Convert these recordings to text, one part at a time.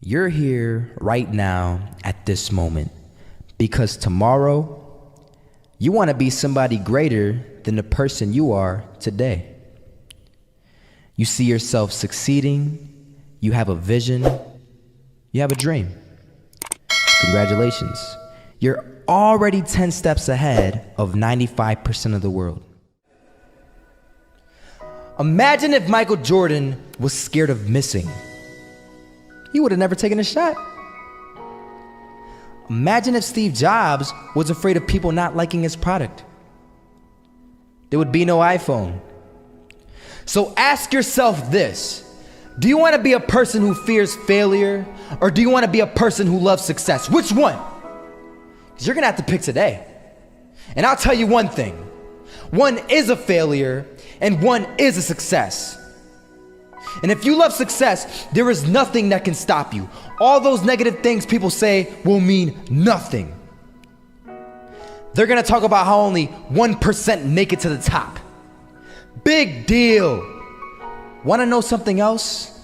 You're here right now at this moment because tomorrow you want to be somebody greater than the person you are today. You see yourself succeeding, you have a vision, you have a dream. Congratulations. You're already 10 steps ahead of 95% of the world. Imagine if Michael Jordan was scared of missing. He would have never taken a shot. Imagine if Steve Jobs was afraid of people not liking his product. There would be no iPhone. So ask yourself this. Do you want to be a person who fears failure, or do you want to be a person who loves success? Which one? Because you're going to have to pick today. And I'll tell you one thing. One is a failure, and one is a success. And if you love success, there is nothing that can stop you. All those negative things people say will mean nothing. They're gonna talk about how only 1% make it to the top. Big deal. Wanna know something else?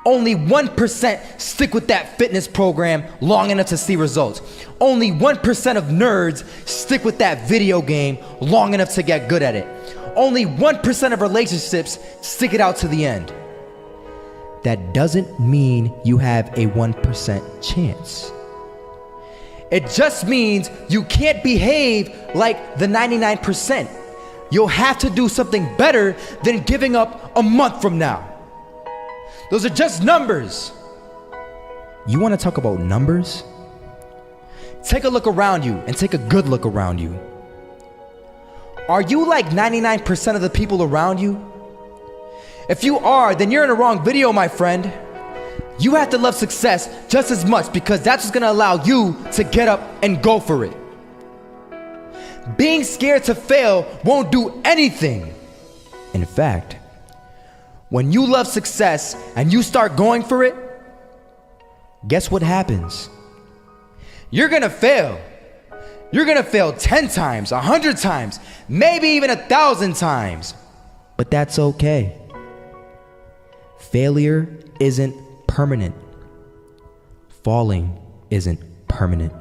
Only 1% stick with that fitness program long enough to see results. Only 1% of nerds stick with that video game long enough to get good at it. Only 1% of relationships stick it out to the end. That doesn't mean you have a 1% chance. It just means you can't behave like the 99%. You'll have to do something better than giving up a month from now. Those are just numbers. You want to talk about numbers? Take a look around you and take a good look around you. Are you like 99% of the people around you? If you are, then you're in the wrong video, my friend. You have to love success just as much because that's what's gonna allow you to get up and go for it. Being scared to fail won't do anything. In fact, when you love success and you start going for it, guess what happens? You're gonna fail. You're gonna fail 10 times, 100 times, maybe even 1,000 times. But that's okay. Failure isn't permanent. Falling isn't permanent.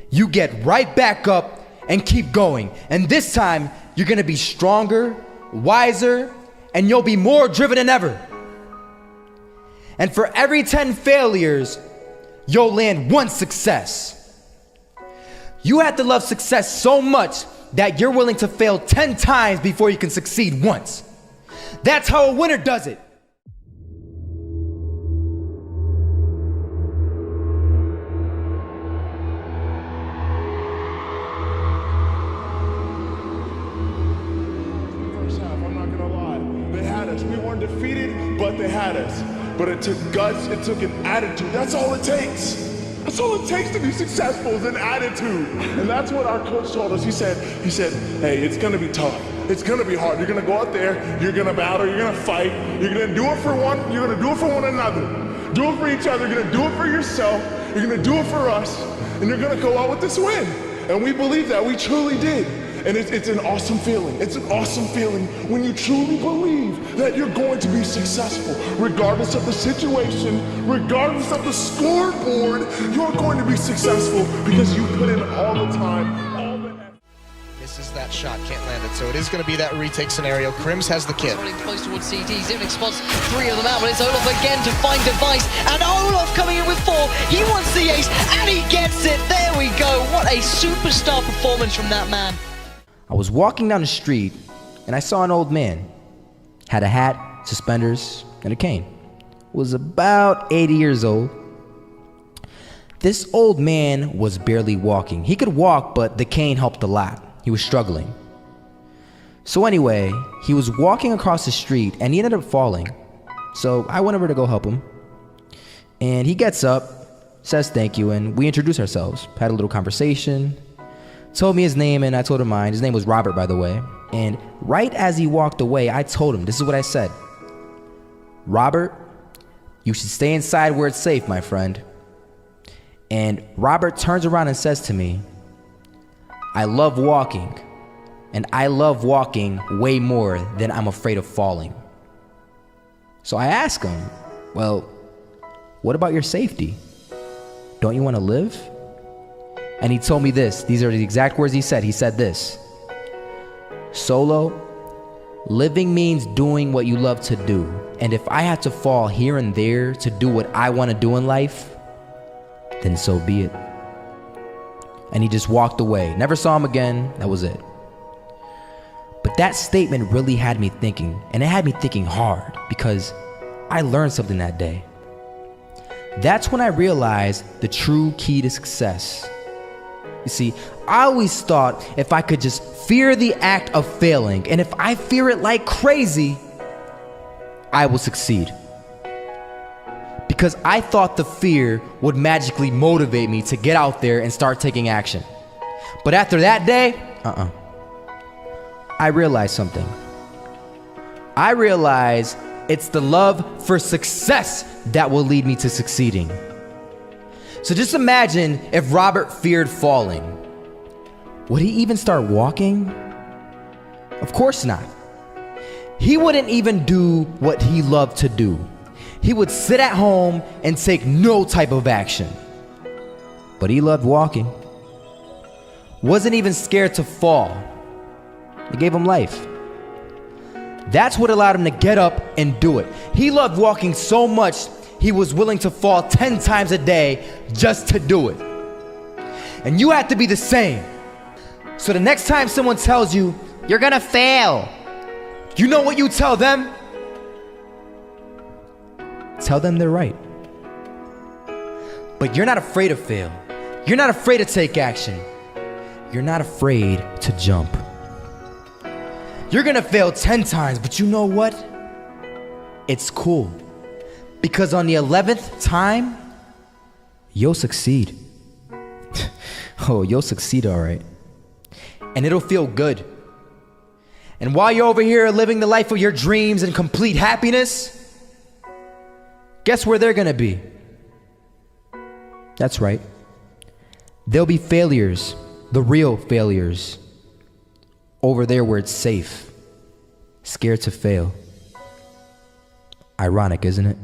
You get right back up and keep going. And this time, you're gonna be stronger, wiser, and you'll be more driven than ever. And for every 10 failures, you'll land one success. You have to love success so much that you're willing to fail 10 times before you can succeed once. That's how a winner does it. First half, I'm not gonna lie. They had us. We weren't defeated, but they had us. But it took guts, it took an attitude. That's all it takes. That's all it takes to be successful is an attitude. And that's what our coach told us. He said, hey, it's gonna be tough. It's gonna be hard. You're gonna go out there, you're gonna battle, you're gonna fight, you're gonna do it for one, you're gonna do it for one another. Do it for each other, you're gonna do it for yourself, you're gonna do it for us, and you're gonna go out with this win. And we believe that, we truly did. And it's an awesome feeling. It's an awesome feeling when you truly believe that you're going to be successful. Regardless of the situation, regardless of the scoreboard, you're going to be successful because you put in all the time, all the effort. Misses that shot, can't land it. So it is going to be that retake scenario. Crims has the kid. Running close towards CD. Zivnik spots 3 of them out, but it's Olaf again to find device. And Olaf coming in with 4. He wants the ace, and he gets it. There we go. What a superstar performance from that man. I was walking down the street and I saw an old man. Had a hat, suspenders, and a cane. Was about 80 years old. This old man was barely walking. He could walk, but the cane helped a lot. He was struggling. So anyway, he was walking across the street and he ended up falling. So I went over to go help him. And he gets up, says thank you, and we introduced ourselves. Had a little conversation. Told me his name and I told him mine. His name was Robert, by the way. And right as he walked away, I told him, this is what I said. Robert, you should stay inside where it's safe, my friend. And Robert turns around and says to me, I love walking, and I love walking way more than I'm afraid of falling. So I ask him, well, What about your safety? Don't you want to live? And he told me this. These are the exact words he said. He said this: Solo, living means doing what you love to do. And if I had to fall here and there to do what I want to do in life, then so be it. And he just walked away. Never saw him again. That was it. But that statement really had me thinking, and it had me thinking hard, because I learned something that day. That's when I realized the true key to success. You see, I always thought if I could just fear the act of failing, and if I fear it like crazy, I will succeed. Because I thought the fear would magically motivate me to get out there and start taking action. But after that day, I realized something. I realized it's the love for success that will lead me to succeeding. So just imagine if Robert feared falling. Would he even start walking? Of course not. He wouldn't even do what he loved to do. He would sit at home and take no type of action. But he loved walking. Wasn't even scared to fall. It gave him life. That's what allowed him to get up and do it. He loved walking so much, he was willing to fall 10 times a day just to do it. And you have to be the same. So the next time someone tells you, you're gonna fail, you know what you tell them? Tell them they're right. But you're not afraid to fail. You're not afraid to take action. You're not afraid to jump. You're gonna fail 10 times, but you know what? It's cool. Because on the 11th time, you'll succeed. Oh, you'll succeed, all right. And it'll feel good. And while you're over here living the life of your dreams and complete happiness, guess where they're gonna be? That's right. They'll be failures, the real failures. Over there where it's safe, scared to fail. Ironic, isn't it?